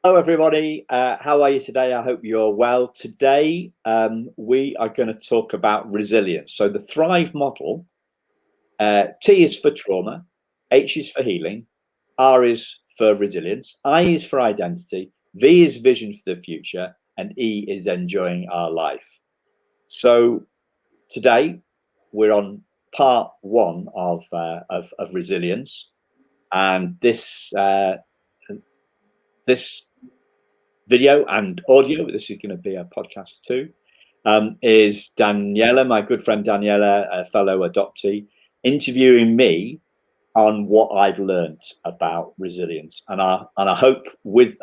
Hello, everybody. How are you today? I hope you're well. Today, we are going to talk about resilience. So, the Thrive model, T is for trauma, H is for healing, R is for resilience, I is for identity, V is vision for the future, and E is enjoying our life. So, today, we're on part one of resilience, and this video and audio, this is going to be a podcast too, is Daniela, my good friend Daniela, a fellow adoptee, interviewing me on what I've learned about resilience. And I hope with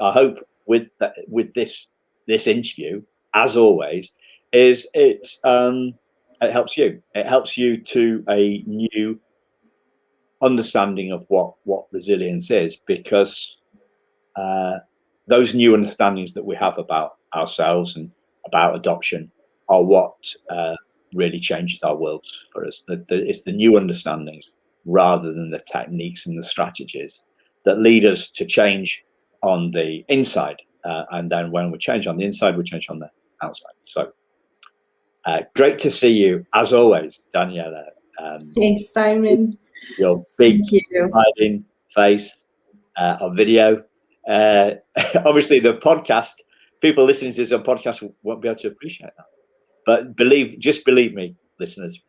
this interview, as always, is it helps you. It helps you to a new understanding of what resilience is, because those new understandings that we have about ourselves and about adoption are what really changes our worlds for us. It's the new understandings rather than the techniques and the strategies that lead us to change on the inside. And then when we change on the inside, we change on the outside. So great to see you, as always, Daniela. Thanks, Simon. Your big Thank you. smiling face on video. Obviously, the podcast, people listening to this on podcast won't be able to appreciate that. But just believe me, listeners,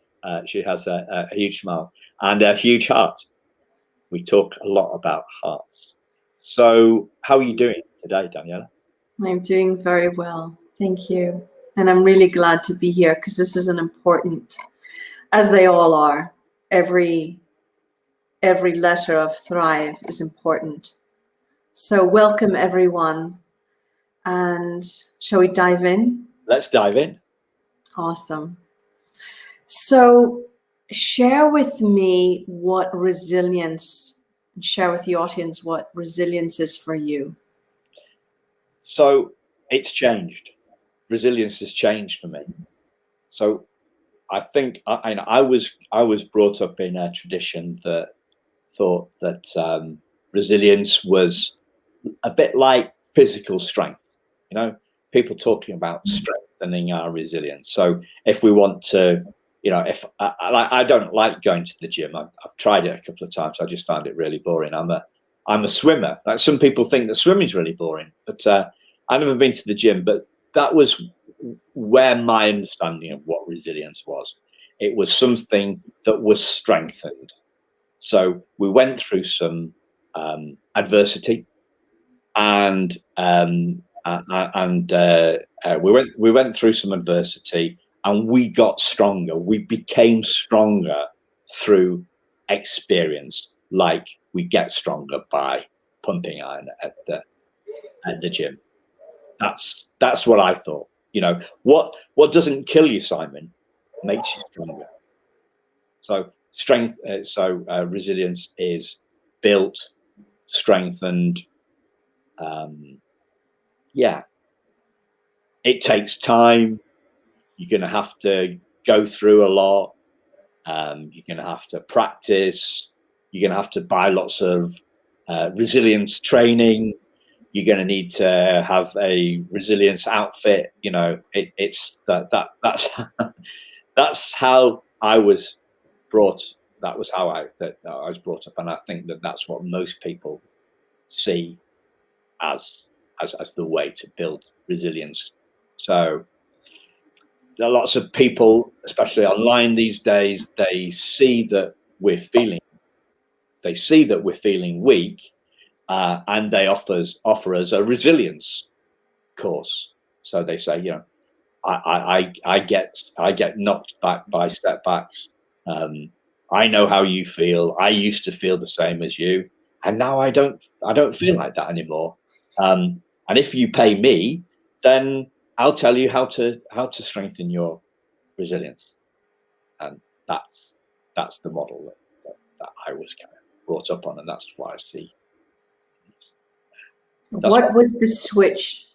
she has a huge smile and a huge heart. We talk a lot about hearts. So, how are you doing today, Daniela? I'm doing very well. Thank you. And I'm really glad to be here because this is an important, as they all are, every letter of Thrive is important. So welcome everyone. And shall we dive in? Let's dive in. Awesome. So share with me share with the audience what resilience is for you. So it's changed. Resilience has changed for me. So I think I was brought up in a tradition that thought that resilience was a bit like physical strength. People talking about strengthening our resilience. So if we want to, if I don't like going to the gym. I've tried it a couple of times. I just found it really boring. I'm a swimmer. Like, some people think that swimming is really boring, but I've never been to the gym. But that was where my understanding of what resilience was. It was something that was strengthened. So we went through some adversity, and we went through some adversity, and we got stronger. We became stronger through experience, like we get stronger by pumping iron at the gym. That's what I thought. What doesn't kill you, Simon, makes you stronger. So resilience is built, strengthened. It takes time. You're going to have to go through a lot. You're going to have to practice. You're going to have to buy lots of resilience training. You're going to need to have a resilience outfit. That's how I was brought. That was how I was brought up, and I think that's what most people see as the way to build resilience. So there are lots of people, especially online these days, they see that we're feeling weak, and they offer us a resilience course. So they say, I get knocked back by setbacks. I know how you feel. I used to feel the same as you, and now I don't feel like that anymore. And if you pay me, then I'll tell you how to strengthen your resilience. And that's the model that I was kind of brought up on, and that's what I see. What was the switch?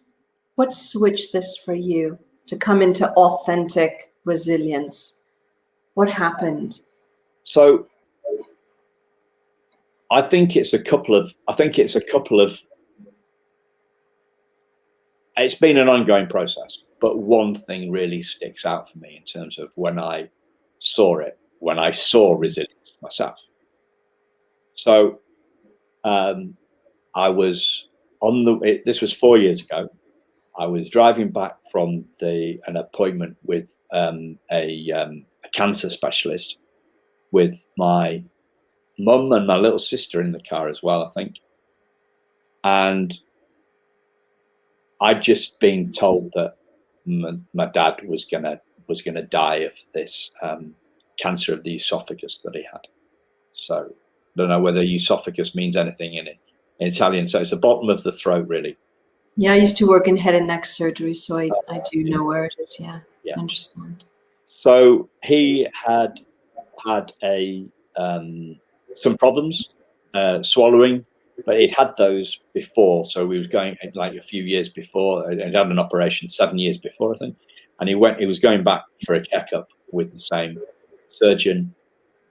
What switched this for you to come into authentic resilience? What happened? So I think it's a couple of it's been an ongoing process, but one thing really sticks out for me in terms of when I saw it, when I saw resilience myself. So I was this was 4 years ago. I was driving back from an appointment with a cancer specialist with my mum and my little sister in the car as well, I think. And I'd just been told that my dad was gonna die of this cancer of the esophagus that he had. So I don't know whether esophagus means anything in Italian. So it's the bottom of the throat, really. Yeah, I used to work in head and neck surgery, so I do know where it is. Yeah, Yeah. I understand. So he had some problems swallowing, but he'd had those before. So we was going like a few years before. He'd had an operation 7 years before, I think, and he was going back for a checkup with the same surgeon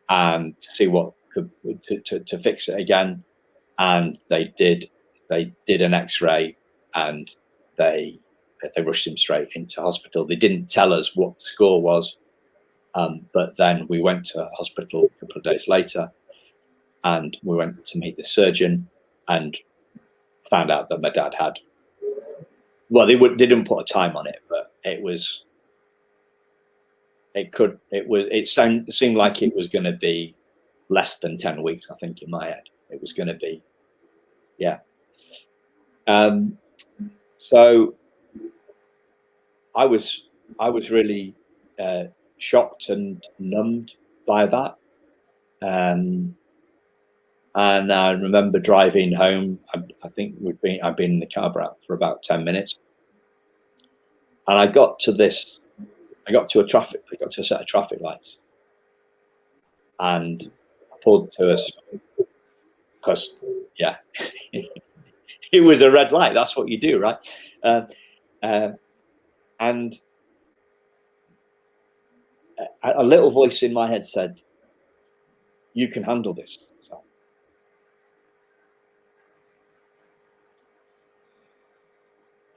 and to see what could to fix it again. And they did an X-ray, and they rushed him straight into hospital. They didn't tell us what the score was, but then we went to hospital a couple of days later, and we went to meet the surgeon and found out that my dad had. Well, they didn't put a time on it, but it seemed like it was going to be less than 10 weeks. I think in my head it was going to be, yeah. So I was really shocked and numbed by that. And I remember driving home. I think I'd been in the car for about 10 minutes, and I got to a set of traffic lights, and I pulled to us because, yeah, it was a red light. That's what you do, right? And a little voice in my head said, "You can handle this."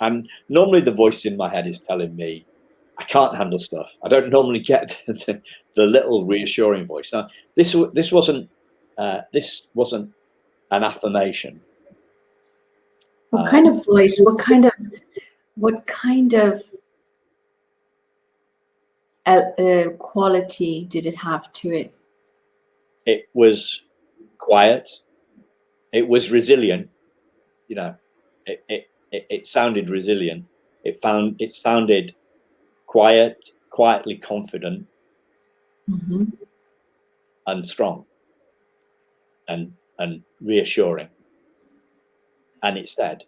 And normally the voice in my head is telling me I can't handle stuff. I don't normally get the little reassuring voice. Now, this wasn't an affirmation. What kind of voice? What kind of quality did it have to it? It was quiet. It was resilient. You know, it sounded resilient. It sounded quietly confident, Mm-hmm. and strong, and reassuring. And it said,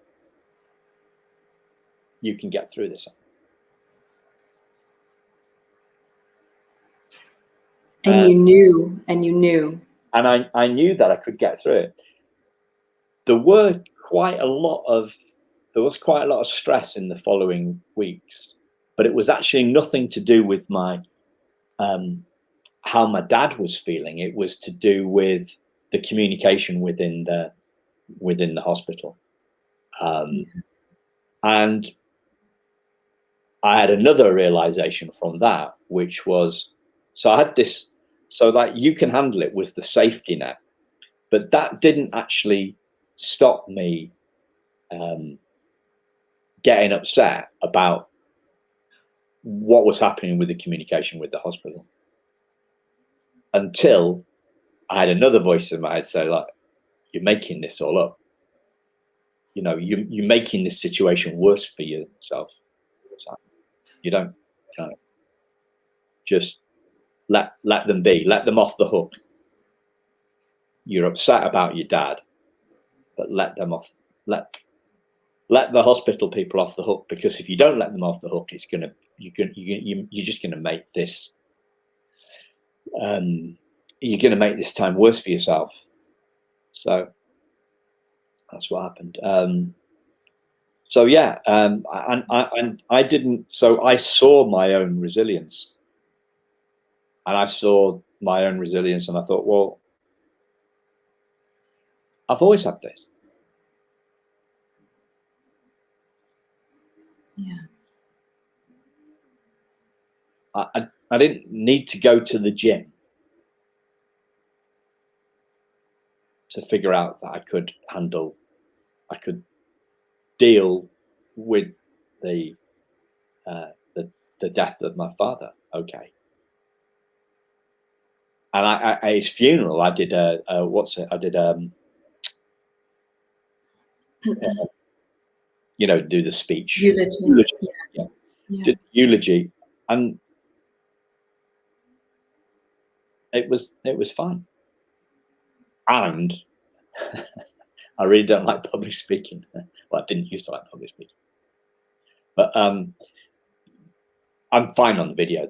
"You can get through this." And you knew. And I knew that I could get through it. There was quite a lot of stress in the following weeks, but it was actually nothing to do with my how my dad was feeling. It was to do with the communication within the hospital. And I had another realization from that, which was, so I had this, so like, you can handle it was the safety net, but that didn't actually stop me getting upset about what was happening with the communication with the hospital, until I had another voice in my head say, like, "You're making this all up. You know, you're making this situation worse for yourself. So you don't, just let them be, let them off the hook. You're upset about your dad, but let them off. Let the hospital people off the hook, because if you don't let them off the hook, you're just gonna make this you're gonna make this time worse for yourself." So that's what happened. So yeah, and I didn't. So I saw my own resilience, and I thought, well, I've always had this. Yeah. I didn't need to go to the gym to figure out that I could deal with the death of my father. Okay. And at his funeral, I did do the speech. Eulogy. Yeah. Yeah. Did eulogy, and it was fine. And I really don't like public speaking. Well, I didn't used to like public speaking, but I'm fine on the video,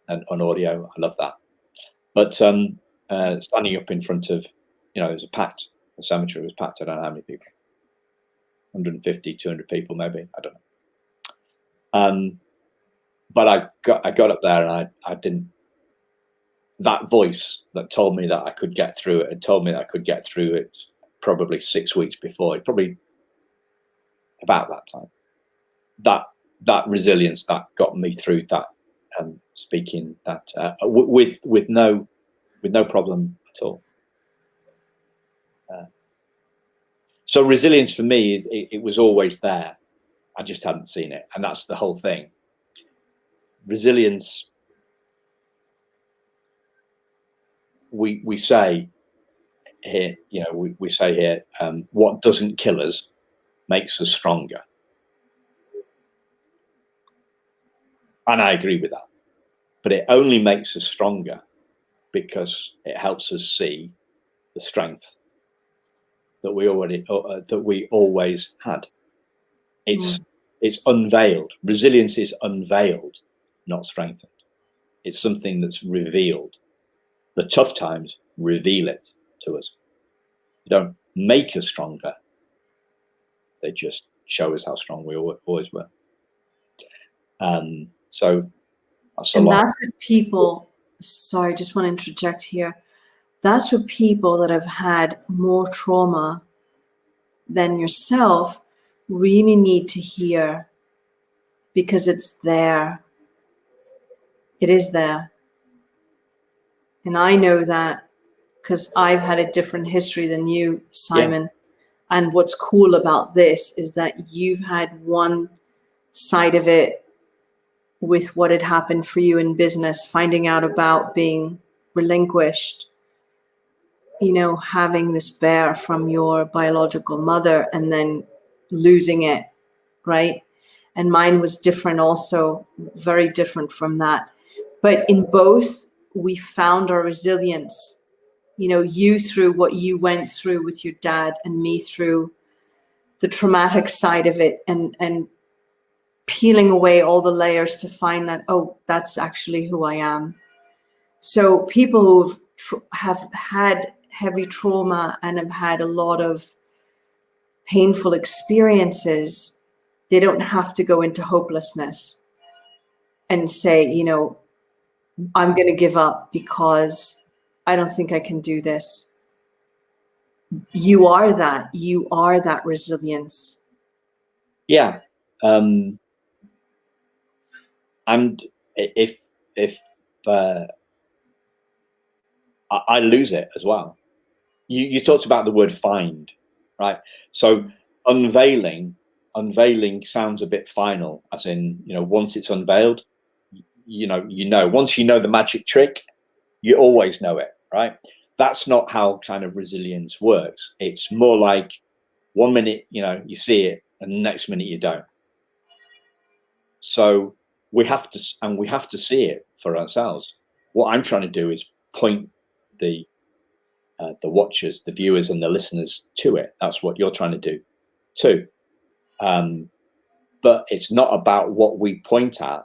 and on audio. I love that. But standing up in front of, it was packed. The cemetery was packed. I don't know how many people. 150, 200 people, maybe. I don't know. But I got up there, and I didn't. That voice that told me that I could get through it, had told me that I could get through it probably 6 weeks before. Probably about that time. That resilience that got me through that, speaking that with no problem at all. So resilience for me, it was always there. I just hadn't seen it, and that's the whole thing. Resilience. We say here, we say here, what doesn't kill us makes us stronger, and I agree with that. But it only makes us stronger because it helps us see the strength that we always had. It's unveiled. Resilience is unveiled, not strengthened. It's something that's revealed. The tough times reveal it to us. They don't make us stronger. They just show us how strong we always were. So that's a lot. That's what people, sorry, I just want to interject here. That's what people that have had more trauma than yourself really need to hear, because it's there. It is there. And I know that because I've had a different history than you, Simon. Yeah. And what's cool about this is that you've had one side of it with what had happened for you in business, finding out about being relinquished, having this bear from your biological mother and then losing it, right? And mine was different also, very different from that. But in both, we found our resilience. You through what you went through with your dad, and me through the traumatic side of it, and peeling away all the layers to find that, oh, that's actually who I am. So people who have had heavy trauma and have had a lot of painful experiences, they don't have to go into hopelessness and say, I'm going to give up because I don't think I can do this. You are that resilience. Yeah. And if I lose it as well. You talked about the word find, right? So unveiling sounds a bit final, as in, once it's unveiled, once you know the magic trick, you always know it, right? That's not how kind of resilience works. It's more like 1 minute, you see it, and the next minute you don't. So we have to see it for ourselves. What I'm trying to do is point the watchers, the viewers, and the listeners to it. That's what you're trying to do too. But it's not about what we point at.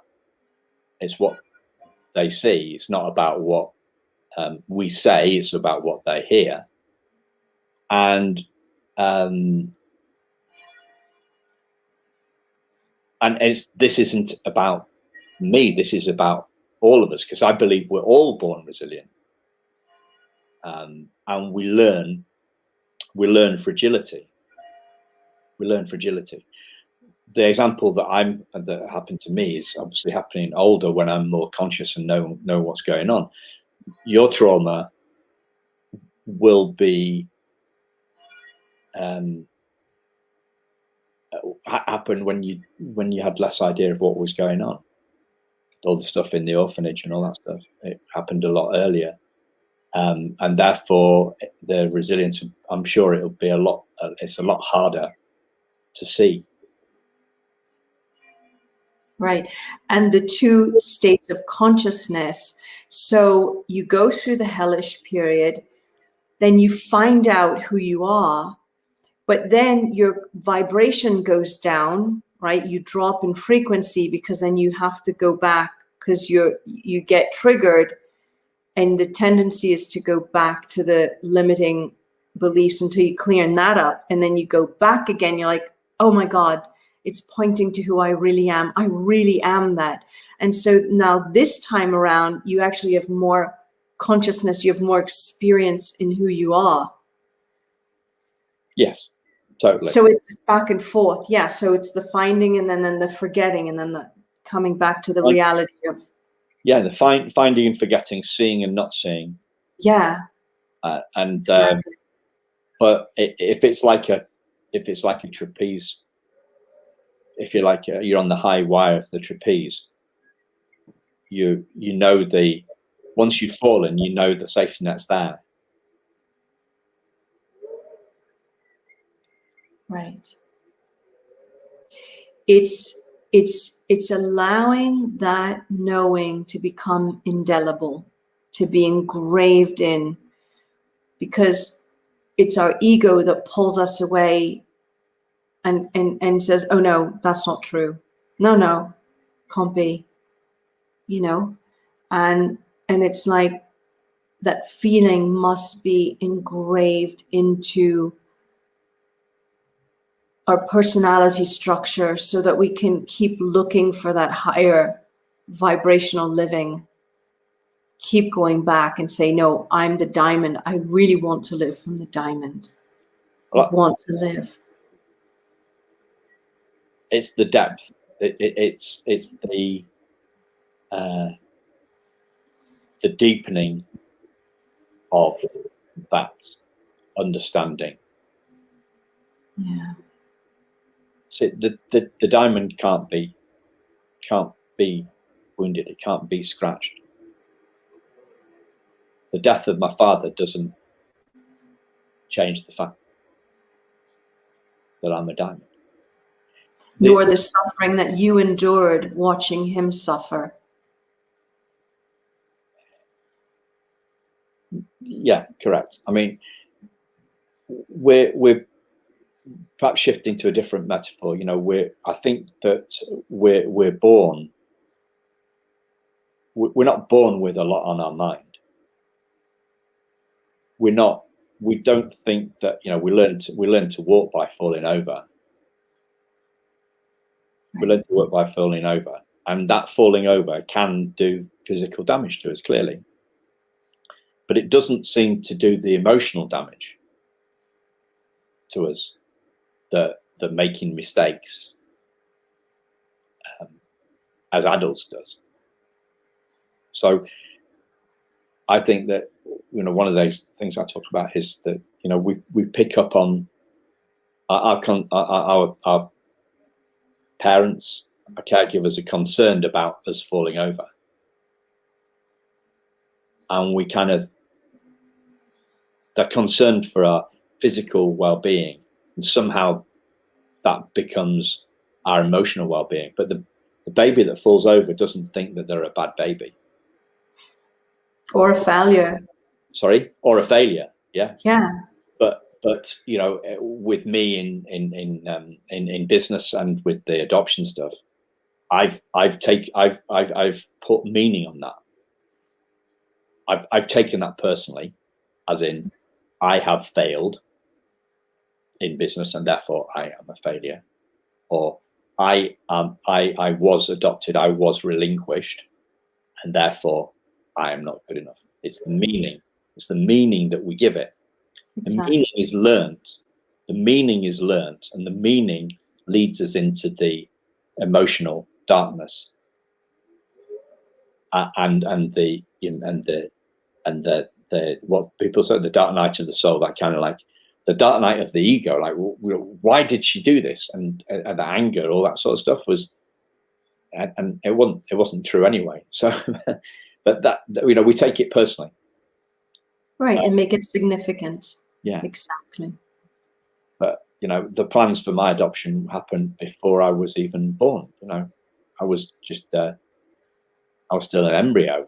It's what they see. It's not about what we say. It's about what they hear. And this isn't about me. This is about all of us, because I believe we're all born resilient. And we learn fragility. We learn fragility. the example that happened to me is obviously happening older, when I'm more conscious and know what's going on. Your trauma will be happen when you had less idea of what was going on. All the stuff in the orphanage and all that stuff, it happened a lot earlier, and therefore the resilience, I'm sure it'll be it's a lot harder to see. Right. And the two states of consciousness. So you go through the hellish period, then you find out who you are, but then your vibration goes down, right? You drop in frequency, because then you have to go back, because you get triggered, and the tendency is to go back to the limiting beliefs until you clear that up, and then you go back again. You're like, oh my God, it's pointing to who I really am. I really am that. And so now this time around, you actually have more consciousness, you have more experience in who you are. Yes, totally. So it's back and forth. Yeah. So it's the finding, and then the forgetting, and then the coming back to the reality of. Yeah, the finding and forgetting, seeing and not seeing. Yeah. Exactly. But if it's like a trapeze, if you're on the high wire of the trapeze, you know once you've fallen, you know the safety net's there. Right. It's allowing that knowing to become indelible, to be engraved in, because it's our ego that pulls us away and says, oh no, that's not true. No, can't be, and it's like that feeling must be engraved into our personality structure, so that we can keep looking for that higher vibrational living, keep going back and say, no, I'm the diamond. I really want to live from the diamond. I want to live. It's the depth. It's the deepening of that understanding. Yeah. So the diamond can't be wounded. It can't be scratched. The death of my father doesn't change the fact that I'm a diamond. Nor the suffering that you endured watching him suffer. Yeah, correct. I mean, we're perhaps shifting to a different metaphor. I think that we're born. We're not born with a lot on our mind. We don't think that, we learn to walk by falling over. We learn to walk by falling over, and that falling over can do physical damage to us, clearly, but it doesn't seem to do the emotional damage to us that making mistakes as adults does. So I think that, one of those things I talked about is that, we pick up on our parents, our caregivers are concerned about us falling over, and they're concerned for our physical well-being, and somehow that becomes our emotional well-being. But the baby that falls over doesn't think that they're a bad baby. Or a failure. Sorry, or a failure. Yeah. Yeah. But with me in business and with the adoption stuff, I've put meaning on that. I've taken that personally, as in I have failed in business and therefore I am a failure, or I was adopted, I was relinquished, and therefore I am not good enough. It's the meaning. It's the meaning that we give it. Exactly. The meaning is learnt. The meaning is learnt, and the meaning leads us into the emotional darkness, and the what people say, the dark night of the soul, that kind of like the dark night of the ego, like, why did she do this, and the anger, all that sort of stuff was, and it wasn't true anyway. So but that, we take it personally, right, and make it significant. yeah, exactly. but the plans for my adoption happened before I was even born. I was just I was still an embryo.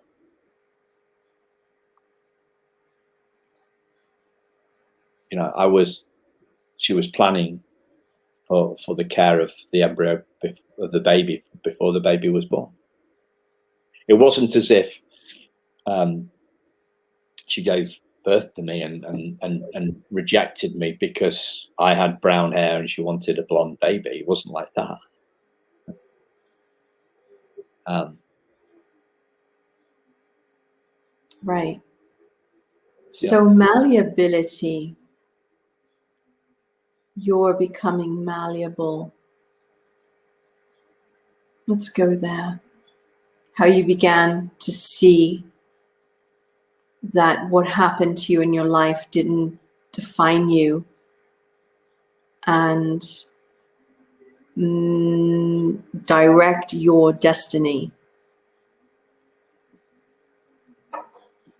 She was planning for the care of the embryo, of the baby, before the baby was born. It wasn't as if she gave birth to me and rejected me because I had brown hair and she wanted a blonde baby. It wasn't like that. Right. So malleability, you're becoming malleable. Let's go there. How you began to see that what happened to you in your life didn't define you, and direct your destiny.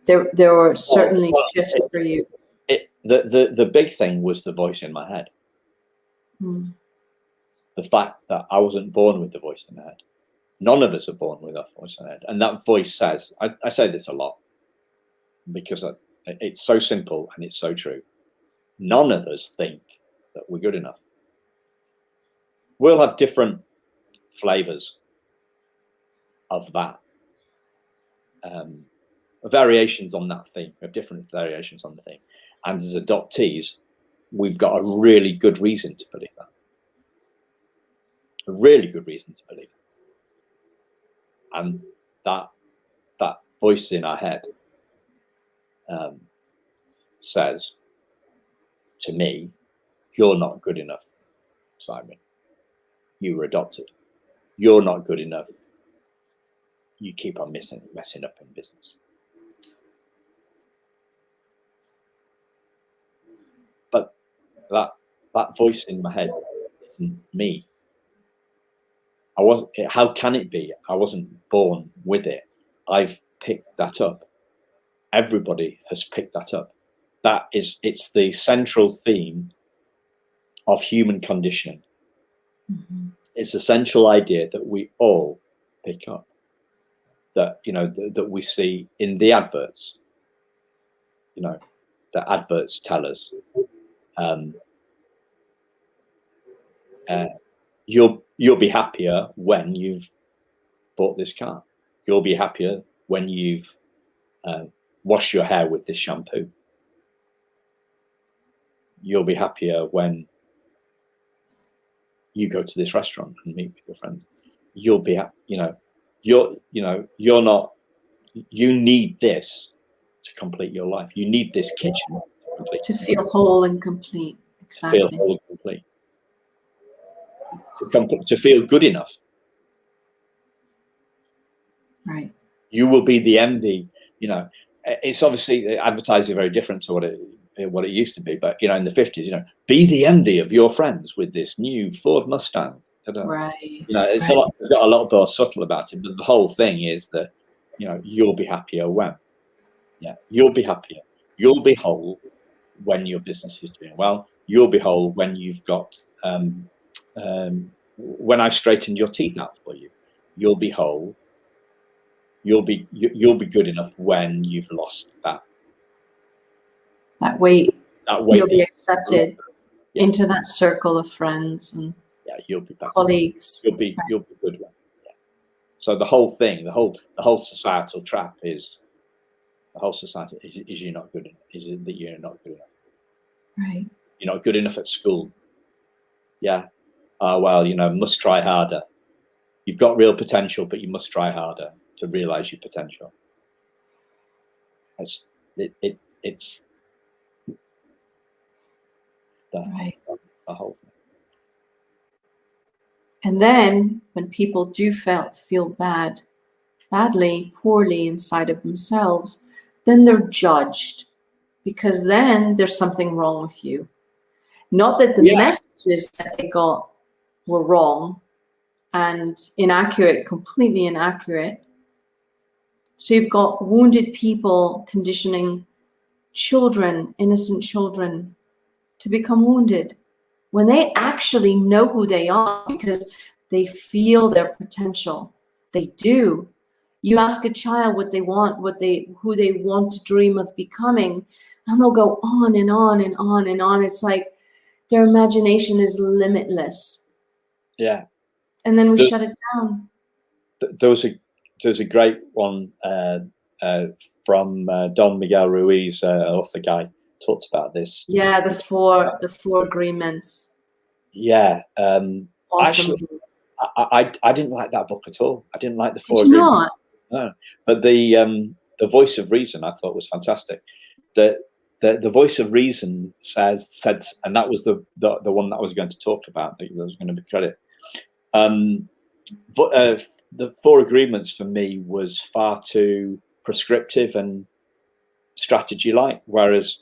There were certainly shifts for you. The big thing was the voice in my head. The fact that I wasn't born with the voice in my head. None of us are born with that voice in our head. And that voice says, I say this a lot because it's so simple and it's so true. None of us think that we're good enough. We'll have different flavors of that, variations on that theme. We have different variations on the theme. And as adoptees, we've got a really good reason to believe that. A really good reason to believe it. And that voice in our head says to me, you're not good enough, Simon. You were adopted. You're not good enough. You keep on messing up in business. But that voice in my head isn't me. How can it be? I wasn't born with it. I've picked that up. Everybody has picked that up. It's the central theme of human conditioning. It's a central idea that we all pick up, that that we see in the adverts. The adverts tell us you'll be happier when you've bought this car. You'll be happier when you've washed your hair with this shampoo. You'll be happier when you go to this restaurant and meet with your friends. You'll be, you're not. You need this to complete your life. You need this kitchen to feel whole and complete. Exactly. To feel whole and complete. To feel good enough. Right. You will be the envy. It's obviously advertising very different to what it used to be, but in the 50s, be the envy of your friends with this new Ford Mustang. Right. It's got a lot more subtle about it, but the whole thing is that you'll be happier when. Yeah, you'll be happier. You'll be whole when your business is doing well. You'll be whole when you've got when I've straightened your teeth out for you. You'll be whole. You'll be good enough when you've lost that weight. You'll be accepted into that circle of friends and you'll be better. Colleagues. You'll be good one. Yeah. So the whole thing, the whole societal trap is the whole society is you're not good enough. Is it that you're not good enough? Right. You're not good enough at school. Yeah. Well, must try harder. You've got real potential, but you must try harder to realize your potential. It's the whole thing. And then when people do feel badly, poorly inside of themselves, then they're judged, because then there's something wrong with you. Not that the Yeah. messages that they got were wrong and inaccurate, completely inaccurate. So you've got wounded people conditioning children, innocent children, to become wounded when they actually know who they are, because they feel their potential. They do. You ask a child what they want, who they want to dream of becoming, and they'll go on and on and on and on. It's like their imagination is limitless. Yeah. And then we shut it down. There was a great one from Don Miguel Ruiz, author guy, talked about this. Yeah, the four agreements. Yeah. Awesome. Actually, I didn't like that book at all. I didn't like the four Did you agreements. not? No, but the voice of reason I thought was fantastic. The voice of reason said, and that was the one that I was going to talk about. That was going to be credit. The four agreements for me was far too prescriptive and strategy-like, whereas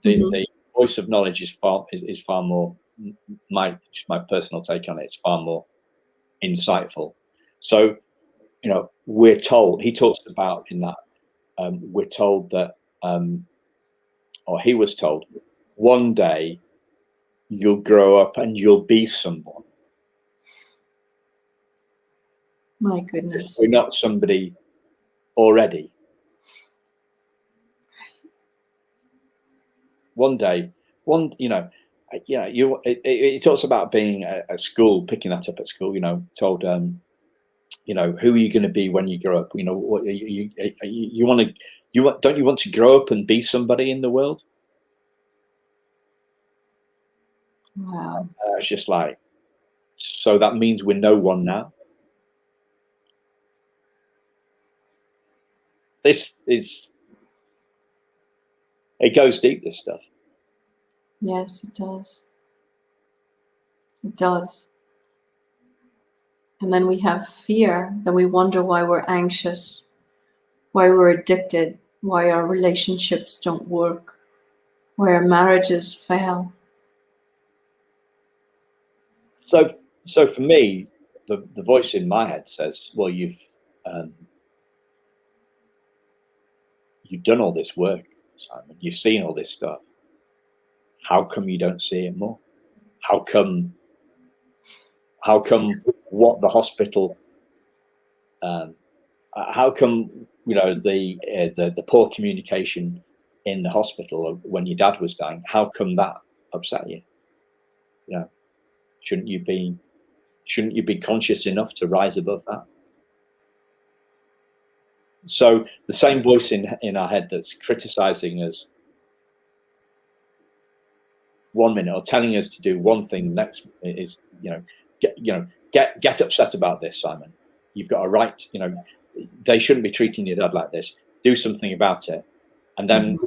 the voice of knowledge is far more, my personal take on it, it's far more insightful. So, you know, we're told, he talks about in that, we're told that, or he was told, one day you'll grow up and you'll be someone. My goodness. We're not somebody already. One day, it talks about being at school, picking that up at school, told, who are you going to be when you grow up? You know, what don't you want to grow up and be somebody in the world? Wow. It's just like, so that means we're no one now. It goes deep, this stuff. Yes, it does. It does. And then we have fear, then we wonder why we're anxious, why we're addicted, why our relationships don't work, why our marriages fail. So for me, the voice in my head says, well, you've done all this work, Simon. You've seen all this stuff. How come you don't see it more? How come what the hospital, how come, the poor communication in the hospital when your dad was dying, how come that upset you? Shouldn't you be conscious enough to rise above that? So the same voice in our head that's criticizing us 1 minute or telling us to do one thing, next is, get upset about this, Simon. You've got a right, they shouldn't be treating your dad like this. Do something about it. And then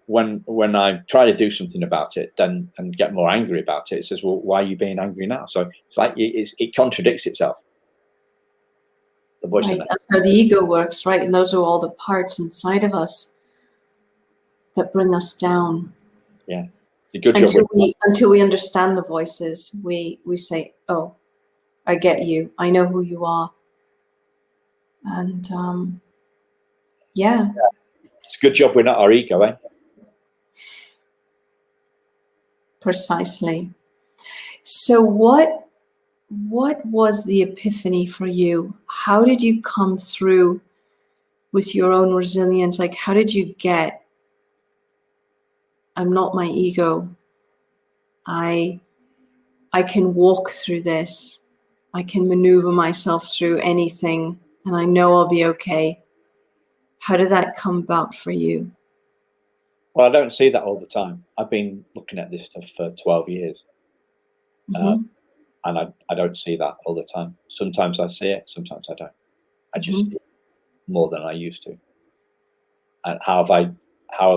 when I try to do something about it, then and get more angry about it, it says, well, why are you being angry now? So it's like it contradicts itself. The voice right, that's how the ego works, right? And those are all the parts inside of us that bring us down. Yeah. It's a good job until we understand the voices, we say, oh, I get you. I know who you are. And yeah. It's a good job we're not our ego, eh? Precisely. So what was the epiphany for you? How did you come through with your own resilience? Like, how did you get, I'm not my ego. I can walk through this. I can maneuver myself through anything, and I know I'll be okay. How did that come about for you? Well, I don't see that all the time. I've been looking at this stuff for 12 years. And I don't see that all the time. Sometimes I see it, sometimes I don't. I just see it more than I used to. And how have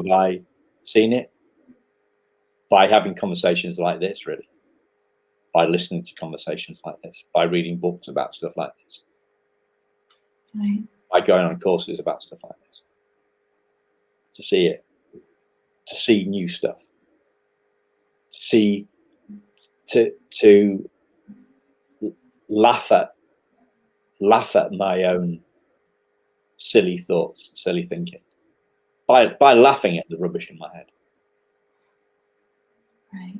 I seen it? By having conversations like this, really. by listening to conversations like this, by reading books about stuff like this, Right. by going on courses about stuff like this, to see it, to see new stuff, to see, to laugh at my own silly thoughts, silly thinking, by laughing at the rubbish in my head, Right.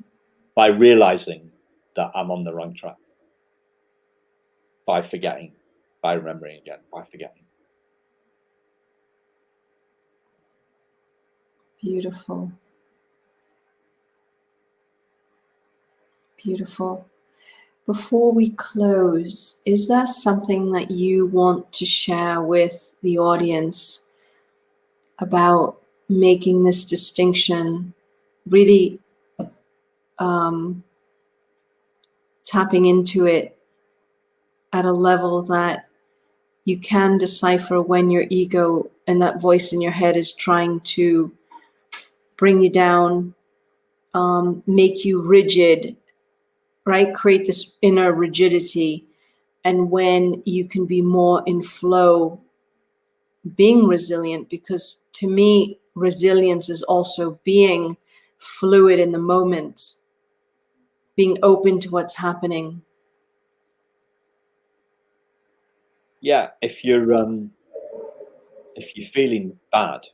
by realizing that I'm on the wrong track, by forgetting, by remembering again, by forgetting. Beautiful. Beautiful. Before we close, is there something that you want to share with the audience about making this distinction, really tapping into it at a level that you can decipher when your ego and that voice in your head is trying to bring you down, make you rigid, right? Create this inner rigidity. And when you can be more in flow, being resilient, because to me, resilience is also being fluid in the moment, being open to what's happening. Yeah, if you're feeling bad,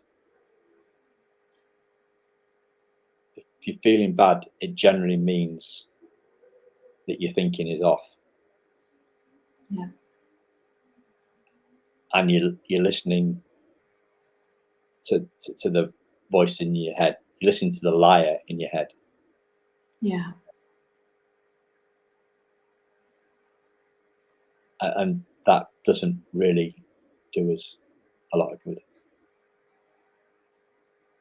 if you're feeling bad, it generally means that your thinking is off. Yeah. And you're listening to the voice in your head. You listen to the liar in your head. Yeah. And that doesn't really do us a lot of good.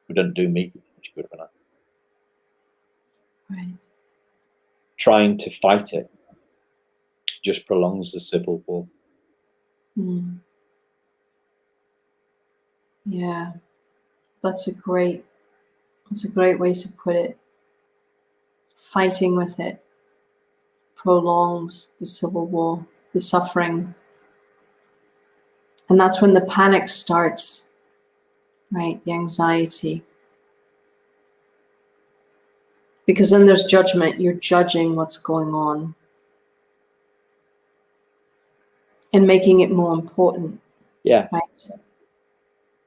It doesn't do me much good for that. Right. Trying to fight it just prolongs the civil war. Mm. Yeah. That's a great way to put it. Fighting with it prolongs the civil war, the suffering. And that's when the panic starts, right? The anxiety. Because then there's judgment. You're judging what's going on and making it more important. Yeah. Right.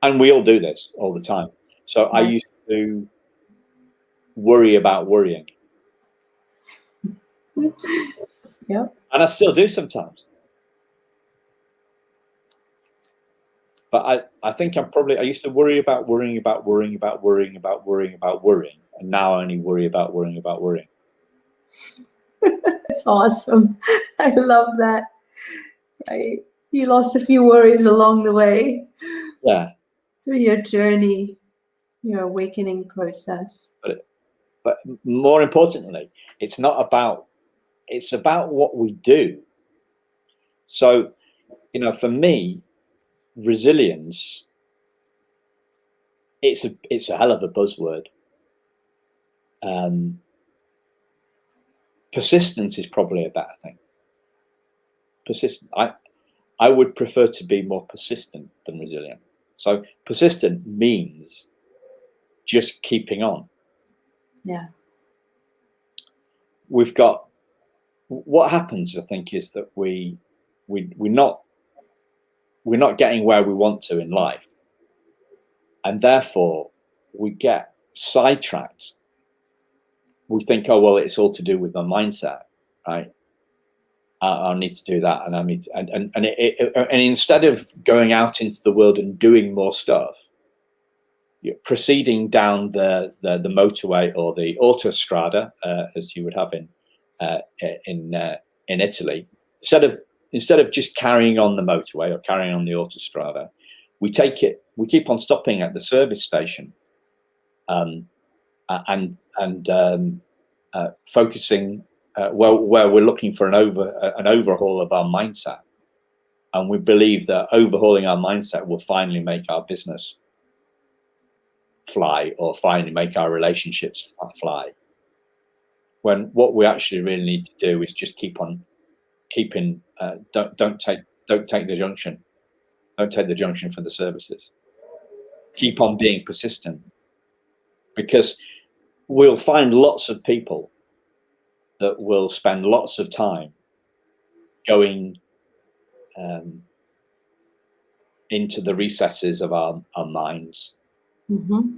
And we all do this all the time. So I used to worry about worrying. Yep. And I still do sometimes. But I think I used to worry about worrying about worrying about worrying about worrying about worrying. And now I only worry about worrying about worrying. That's awesome. I love that. Right. You lost a few worries along the way. Yeah. Through your journey, your awakening process. But more importantly, it's about what we do. So, for me, resilience, it's a hell of a buzzword. Persistence is probably a better thing. Persistent. I would prefer to be more persistent than resilient. So persistent means just keeping on. Yeah. What happens, I think, is that we're not getting where we want to in life, and therefore we get sidetracked. We think, oh well, it's all to do with my mindset, right? I need to do that, and I need to, and instead of going out into the world and doing more stuff, you're proceeding down the motorway or the autostrada, as you would have in Italy, instead of just carrying on the motorway or carrying on the autostrada, we keep on stopping at the service station, and focusing where we're looking for an overhaul of our mindset, and we believe that overhauling our mindset will finally make our business fly, or finally make our relationships fly. when what we actually really need to do is just keep on keeping. Don't take the junction. Don't take the junction for the services. Keep on being persistent, because we'll find lots of people that will spend lots of time going into the recesses of our minds. Mm-hmm.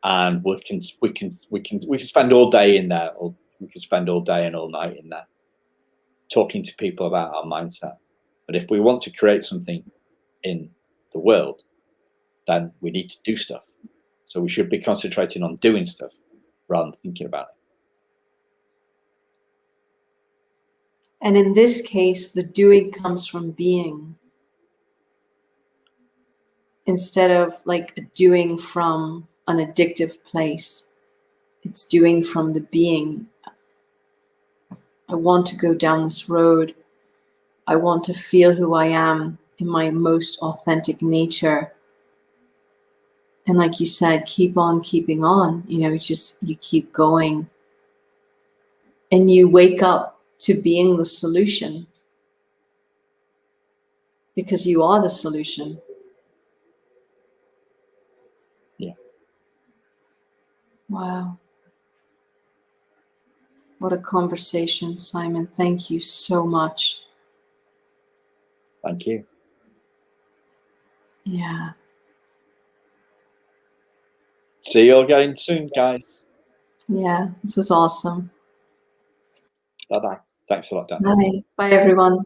And we can spend all day in there, or we can spend all day and all night in there talking to people about our mindset. But if we want to create something in the world, then we need to do stuff. So we should be concentrating on doing stuff rather than thinking about it. And in this case, the doing comes from being, instead of like doing from an addictive place. It's doing from the being. I want to go down this road. I want to feel who I am in my most authentic nature. And like you said, keep on keeping on. You know, just you keep going. And you wake up to being the solution. Because you are the solution. Yeah. Wow. What a conversation, Simon. Thank you so much. Thank you. Yeah. See you again soon, guys. Yeah, this was awesome. Bye-bye. Thanks a lot, Dan. Bye. Bye, everyone.